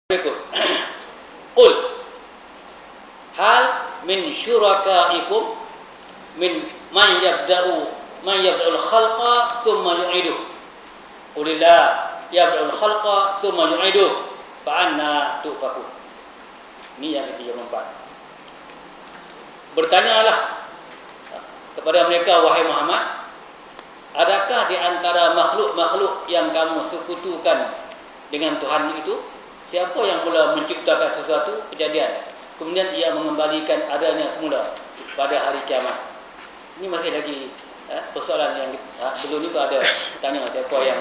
Berikut. Qul hal min syurakaikum min man yabda'ul khalqa thumma yu'iduh. Qulillah yabda'ul khalqa thumma yu'iduh fa anna tufakun. Ini yang ke-34. Bertanyalah kepada mereka, wahai Muhammad, adakah di antara makhluk-makhluk yang kamu sekutukan dengan Tuhan itu siapa yang mula menciptakan sesuatu kejadian, kemudian ia mengembalikan adanya semula pada hari kiamat? Ini masih lagi persoalan yang dulu ni ada tanya siapa yang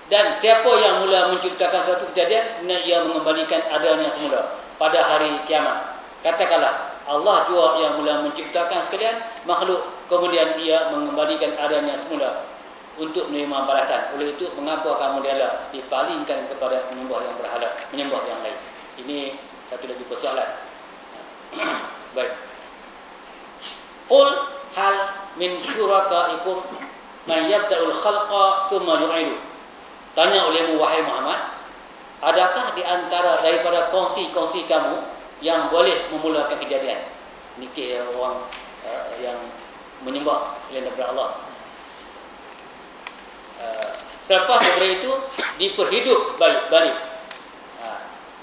dan siapa yang mula menciptakan suatu kejadian, kemudian ia mengembalikan adanya semula pada hari kiamat. Katakanlah, Allah jua yang mula menciptakan sekalian makhluk, kemudian ia mengembalikan adanya semula untuk menerima balasan. Oleh itu, mengapa kamu dialah dipalingkan kepada menyembah yang berhala, menyembah yang lain? Ini satu lagi persoalan. Baik. Qul hal min syurakaikum man yabda'ul khalqa thumma yu'iduh. Tanya olehmu, wahai Muhammad, adakah di antara daripada kongsi-kongsi kamu yang boleh memulakan kejadian? Nikih orang yang menyembah selain daripada Allah. Selepas daripada itu diperhidup balik.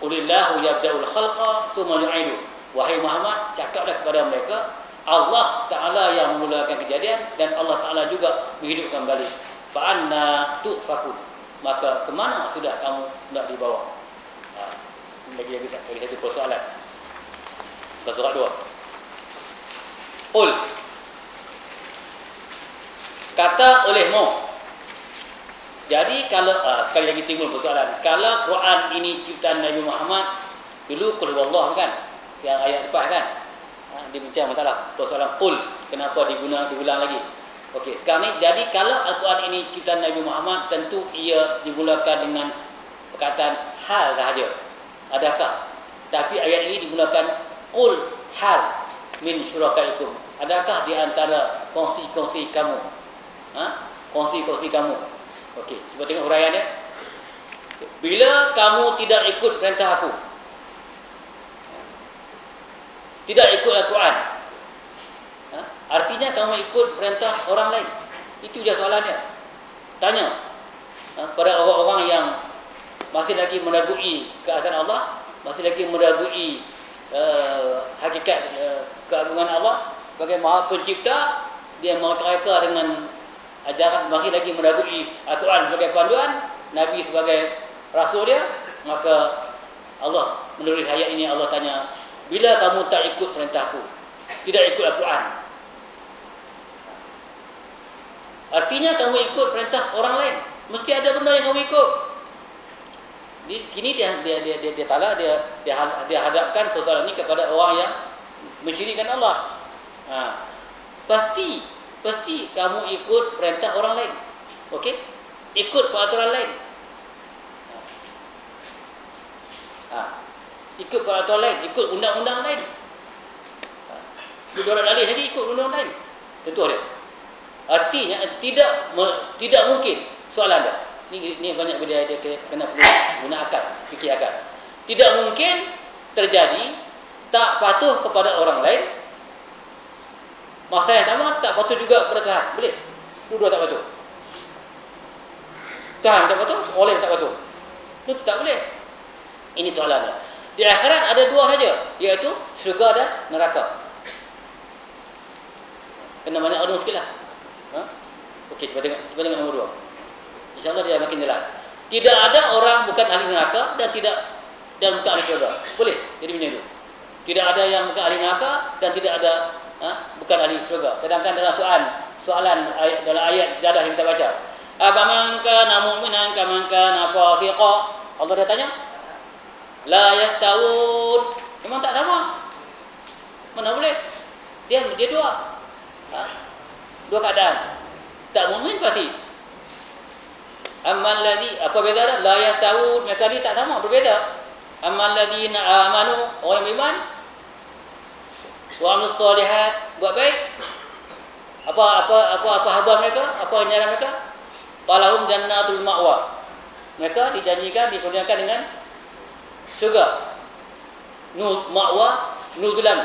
Qulillahu yabda'ul khalqa thumma yu'iduh. Wahai Muhammad, cakaplah kepada mereka, Allah Ta'ala yang memulakan kejadian dan Allah Ta'ala juga menghidupkan balik. Fa anna tufakun. Maka kemana sudah kamu nak dibawa? Lagi satu persoalan. Surat 2. Qul, kata olehmu. Jadi kalau sekali lagi timbul persoalan, kalau Quran ini ciptaan Nabi Muhammad, dulu qul huwallah kan, yang ayat lepas kan, dia bincang masalah persoalan qul, kenapa diulang lagi. Okey, sekarang ni jadi kalau Al-Quran ini ciptaan Nabi Muhammad, tentu ia dimulakan dengan perkataan hal sahaja. Adakah? Tapi ayat ini dimulakan qul hal min syurakaikum. Adakah di antara kongsi-kongsi kamu? Kongsi-kongsi kamu. Okey, cuba tengok huraiannya. Bila kamu tidak ikut perintah aku, tidak ikut Al-Quran, artinya kamu ikut perintah orang lain. Itu je soalannya. Tanya pada orang-orang yang masih lagi meragui keasaan Allah, masih lagi meragui hakikat keagungan Allah sebagai Maha Pencipta. Dia mereka dengan ajaran, masih lagi meragui Al-Quran sebagai panduan, Nabi sebagai Rasul dia. Maka Allah menulis ayat ini, Allah tanya, bila kamu tak ikut perintahku, tidak ikut Al-Quran, artinya kamu ikut perintah orang lain. Mesti ada benda yang kamu ikut. Di sini dia hadapkan persoalan ini kepada orang yang mensyirikkan Allah. Pasti kamu ikut perintah orang lain. Okey? Ikut peraturan lain. Ikut peraturan lain, ikut undang-undang lain. Dua orang saja ikut undang lain. Tentu ada. Artinya tidak mungkin, soalan dia. Ini banyak benda dia kena guna akal, fikir akal. Tidak mungkin terjadi tak patuh kepada orang lain, masa yang sama tak patuh juga kepada Tuhan. Boleh? Dua tak patuh. Tuhan tak patuh, orang lain tak patuh. Itu tak boleh. Ini soalannya. Di akhirat ada dua saja, iaitu syurga dan neraka. Kena banyak orang sikitlah. Okey, cuba tengok nombor 2. InsyaAllah dia makin jelas. Tidak ada orang bukan ahli neraka dan bukan ahli syurga. Boleh jadi macam itu. Tidak ada yang bukan ahli neraka dan tidak ada bukan ahli syurga. Sedangkan dalam soalan dalam ayat jadah yang kita baca, afaman kana mu'minan kaman kana fasiqa, Allah dah tanya, la yastawun. Memang tak sama. Mana boleh? Dia dua. Dua keadaan. Tak mukmin pasti. Ammal ladzi, apa beza dia? La yastawun, mereka ni tak sama, berbeza. Ammal ladzina amanu, orang yang beriman, wa amilus solihat, buat baik, Apa habar mereka? Apa ganjaran mereka? Falahum jannatul ma'wa. Mereka dijanjikan, dikurniakan dengan syurga. Ma'wa nuzulan.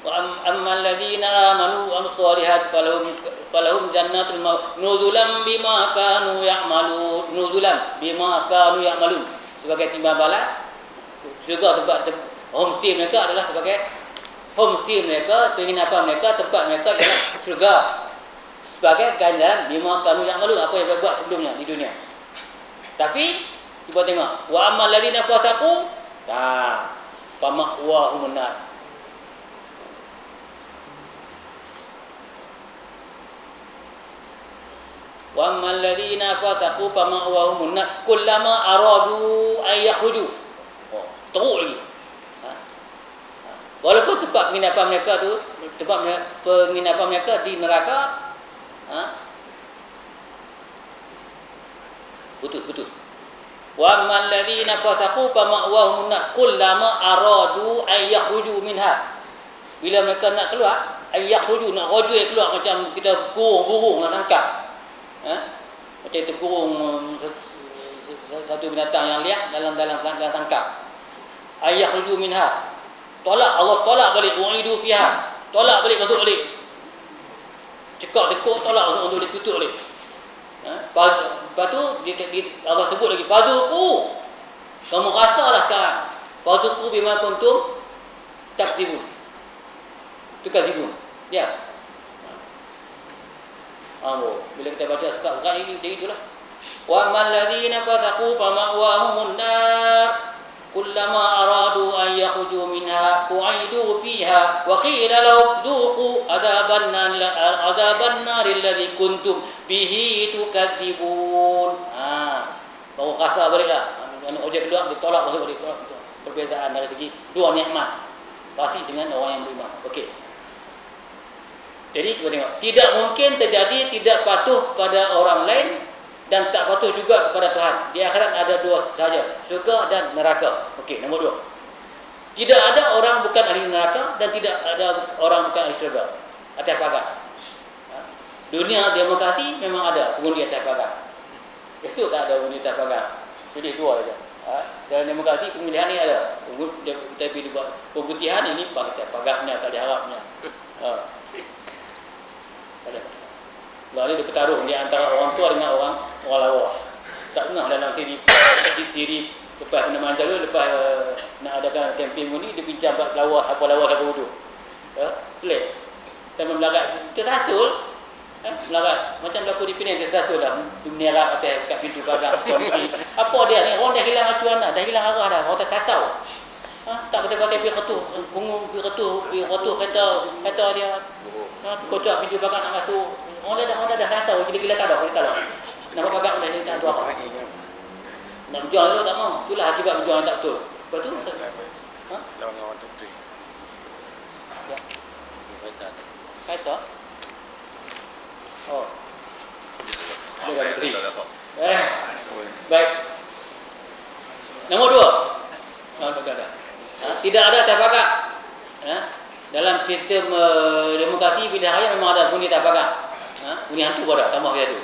Wa ammal ladzina amanu wa amilus solihati falahum jannatul ma'wa nuzulan bima kanu ya'malun. Nuzulan bima kanu ya'malun. Sebagai timbal balas syurga, tempat homestay mereka adalah sebagai homestay mereka, penginapan mereka, tempat mereka ialah syurga. Sebagai ganjaran bima kanu ya'malun, apa yang mereka buat sebelumnya di dunia. Tapi cuba tengok, wa ammal ladzina fasaqu, fa ma'wahumun nar. Wa ammal ladzina fasaqu fa ma'wahumun nar kullama aradu ay yakhruju. Teruk lagi. Walaupun tempat penginapan mereka tu, tempat penginapan mereka di neraka, putus. Wa ammal ladzina fasaqu fa ma'wahum nar kullama aradu ay yakhruju minha. Bila mereka nak keluar, ay yakhruju, nak rojul keluar macam kita burung nak tangkap. Macam itu burung satu binatang yang liar dalam tangkap. Ay yakhruju minha. Allah tolak balik, uidu fiha. Tolak balik, masuk balik. Cekak tekuk, tolak untuk ditutup balik. Lepas tu Allah sebut lagi, fadzuqu, kamu rasalah sekarang, fadzuqu bima kuntum takdzibun. Tukadzibun. Ya. Bila kita baca sekat ini jadi itulah. Wa man ladzina fasaqu fa ma'wahumun nar kullama aradu an yakhruju minha u'idu fiha wa qila lahum dhuqu adzaban nar alladhi kuntum bihi tukadzibun. Baru rasa baliklah. Objek kedua ditolak masuk balik. Perbezaan dari segi dua nikmat. Pasti dengan orang yang beriman. Okey. Jadi kita tengok, tidak mungkin terjadi tidak patuh pada orang lain dan tak patuh juga kepada Tuhan. Di akhirat ada dua sahaja, syurga dan neraka. Okey, nombor 2. Tidak ada orang bukan ahli neraka dan tidak ada orang bukan ahli syurga. Atas pagar. Dunia demokrasi memang ada pengundi atas pagar. Esok tak ada pengundi atas pagar. Pilih dua saja. Dalam demokrasi pemilihan ni ada. Tapi dibuat pembutihan ini atas pagarnya, tak diharapnya. Ada. Lalu dia bertaruh di antara orang tua dengan orang lawa. Tak pernah dalam siri lepas kena manjala, lepas nak adakan kempen ni, dia bincang lawa siapa wuduk. Pelik. Sampai melarat tersasul. Melarat macam berlaku di Penang, tersasul dah menyerap atas kat pintu pagar. Apa dia ni? Orang dah hilang acuan dah hilang arah dah. Orang tersasau. Tak pakai pergi ketuh, pergi ketuh kata dia. Kocok pintu pagar nak masuk. Orang dah sasau, gila-gila tak ada, nampak pagar dah ni tak tahu apa. Nak berjuang dulu tak mau. Itulah akibat berjuang tak betul. Lepas tu lawan orang tertentu. Ya. Batas. Kata. Oh. Dia dah beri. Baik. Nombor 2. Tidak ada tafakat. Dalam sistem demokrasi pilihan raya memang ada bunyi tafakat. Bunyi hantu pada tambah dia tu.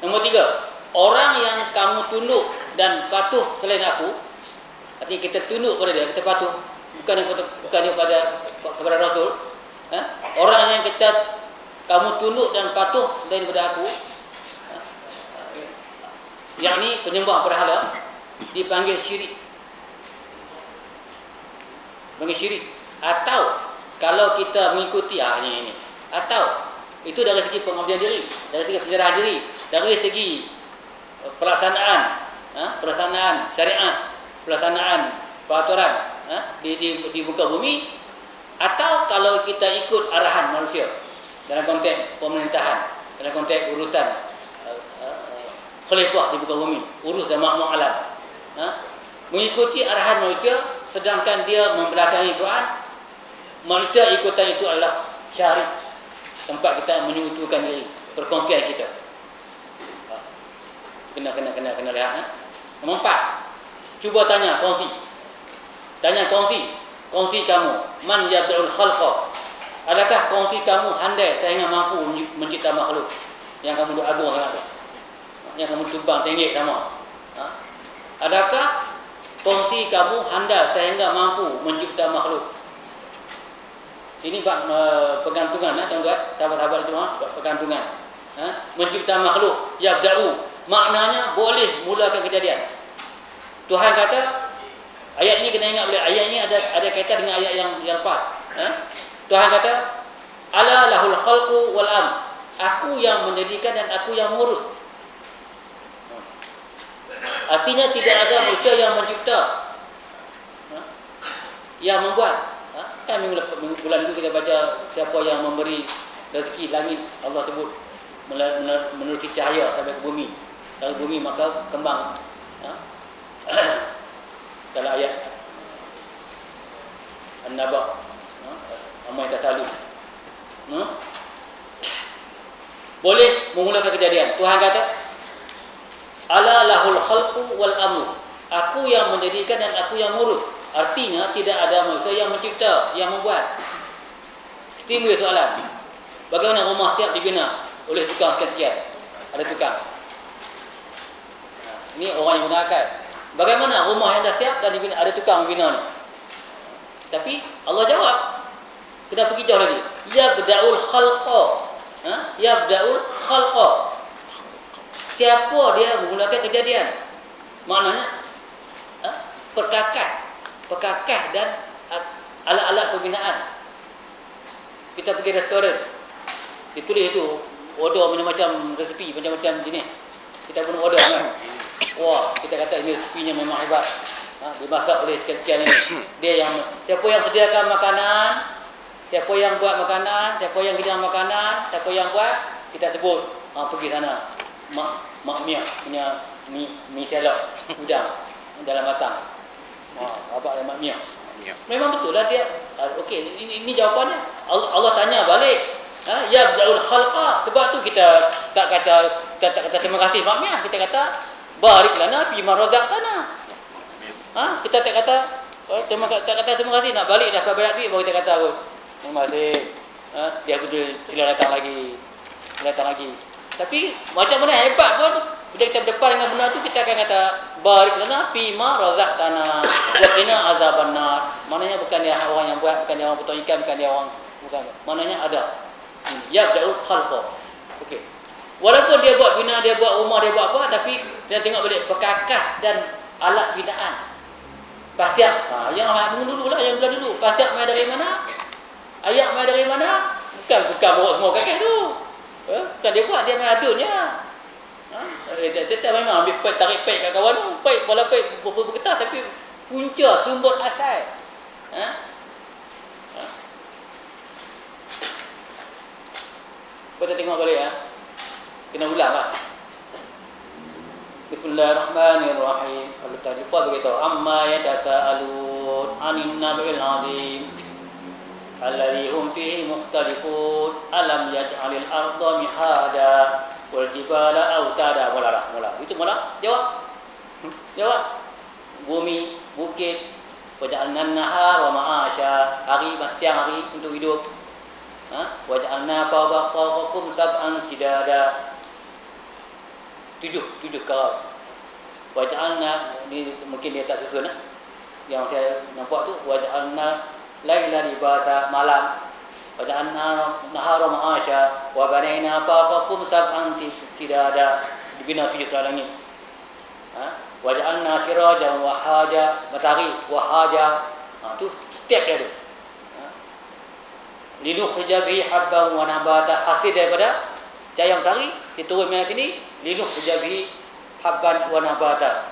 Nombor 3. Orang yang kamu tunduk dan patuh selain aku, artinya kita tunduk pada dia, kita patuh, bukan kepada Rasul. Orang yang kamu tunduk dan patuh selain daripada aku, yakni penyembah berhala, dipanggil syirik. Panggil syirik. Atau kalau kita mengikuti ini. Atau itu dari segi pengabdian diri, dari segi penyerahan diri, dari segi pelaksanaan syariat, pelaksanaan peraturan di muka bumi, atau kalau kita ikut arahan manusia dalam konteks pemerintahan, dalam konteks urusan khalifah di muka bumi, urus dan makmur alam, mengikuti arahan manusia sedangkan dia membelakangi Quran, manusia ikutan itu adalah syirik, tempat kita menyekutukan diri, perkongsian kita. Kena lihat. Nombor 4. Cuba tanya kongsi. Tanya kongsi kamu, man yabda'ul khalqa. Adakah kongsi kamu handai sehingga mampu mencipta makhluk? Yang kamu duk agung sangat tu. Yang kamu tumbang tenggek sama. Ha? Adakah kongsi kamu handai sehingga mampu mencipta makhluk? Ini bab pergantungan tuan-tuan, sahabat-sahabat semua, bab pergantungan. Mencipta makhluk, yabda'u, maknanya boleh mulakan kejadian. Tuhan kata, ayat ini kena ingat boleh. Ayat ini ada kaitan dengan ayat yang lepas. Tuhan kata, ala lahul khalqu wal amr. Aku yang menjadikan dan aku yang mengurus. Artinya tidak ada manusia yang mencipta, yang membuat. Kan minggu bulan itu kita baca siapa yang memberi rezeki langit. Allah sebut menerusi cahaya sampai ke bumi. Kalau bumi maka kembang. Dalam ayat An-Naba, Amma Tasalu. Boleh memulakan kejadian. Tuhan kata, ala lahul khalqu wal amru. Aku yang menjadikan dan aku yang ngurus. Artinya tidak ada manusia yang mencipta, yang membuat. Timbul soalan. Bagaimana rumah siap dibina oleh tukang sekian? Ada tukang. Ini orang yang guna akal. Bagaimana rumah yang dah siap dan dibina, ada tukang membina ni? Tapi Allah jawab. Kena pergi jauh lagi. Yabda'ul khalqa. Yabda'ul khalqa. Siapa dia menggunakan kejadian? Maknanya perkakas dan alat-alat pembinaan. Kita pergi restoran, ditulis itu order macam-macam resepi, macam-macam jenis. Kita pun order kan. Wah, kita kata ini resepinya memang hebat. Dimasak oleh sekian-sekian ini. Dia yang, siapa yang sediakan makanan, siapa yang buat makanan, siapa yang hidang makanan, siapa yang buat, kita sebut. Pergi sana. Mak Mia punya mi selok udang dalam batang. Abang dan Mak Mia. Memang betul lah dia. Okey, ini jawapannya. Allah tanya balik. Yabda'ul khalqa. Sebab tu kita tak kata terima kasih Mak Mia, kita kata barik lana fi ma razaqtana. Kita tak kata terima kasih, nak balik dah kau bayar duit baru kita kata terima kasih. Dia sila datang lagi. Tapi macam mana hebat pun, bila kita berdepan dengan benda tu, kita akan kata barik lana fi ma razaqtana wa qina azabannar. Maknanya bukan dia orang yang buat, bukan dia orang potong ikan, bukan dia orang, bukan. Maknanya ada. Yabda'ul khalqa. Okey. Walaupun dia buat bina, dia buat rumah, dia buat apa, tapi dia tengok balik perkakas dan alat binaan. Pasiak. Yang dulu lah, yang bulan dulu. Pasiak mai dari mana? Ayak mai dari mana? Bukan bawa semua kakak tu. Bukan dia buat, dia main adunnya. Dia memang ambil paik, tarik paik kat kawan tu. Paik, kepala paik bergetar, tapi punca, sumber asal. Kita tengok balik kena ulang lah. Bismillahirrahmanirrahim. Kalau tak lupa beritahu, amma yatasaalun 'anil naba'il 'azim alladhi hum fihi mukhtalifun alam yaj'alil arda mihada wal jibala autada. Mula. Itu mula. Jawab. Bumi, bukit, waja'alna nahar wa ma'asha. Hari, siang hari untuk hidup. Waja'alna fawqakum sab'an qidada. Tujuh kau. Waja'alna, ni mungkin dia tak susun yang saya nampak tu, waja'alna laila libasa, malam. Waja'alna nahara ma'asha wa banayna fawqakum sab'an qidada. Dibina 7 ke langit. Waja'alna sirajan wa haja, matahari wa haja. Tu step dia tu. Linukhrija bihi habban wa nabata, hasil daripada cahaya matahari diturun mai sini, linukhrija bihi habban wa nabata.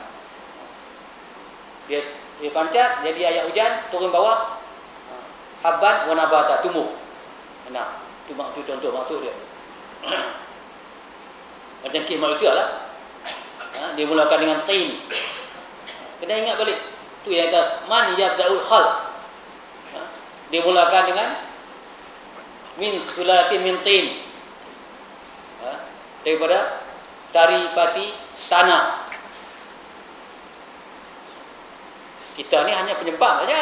Dia pancat jadi air hujan turun bawah, habban wa nabata, tumbuh. Tu contoh maksud dia. Macam kisah manusia lah. Dia mulakan dengan tin. Kena ingat balik. Tu yang atas, man yabda'ul khalq. Dia mulakan dengan min sulalatin min tin. Daripada sari pati tanah. Kita ni hanya penyebab saja.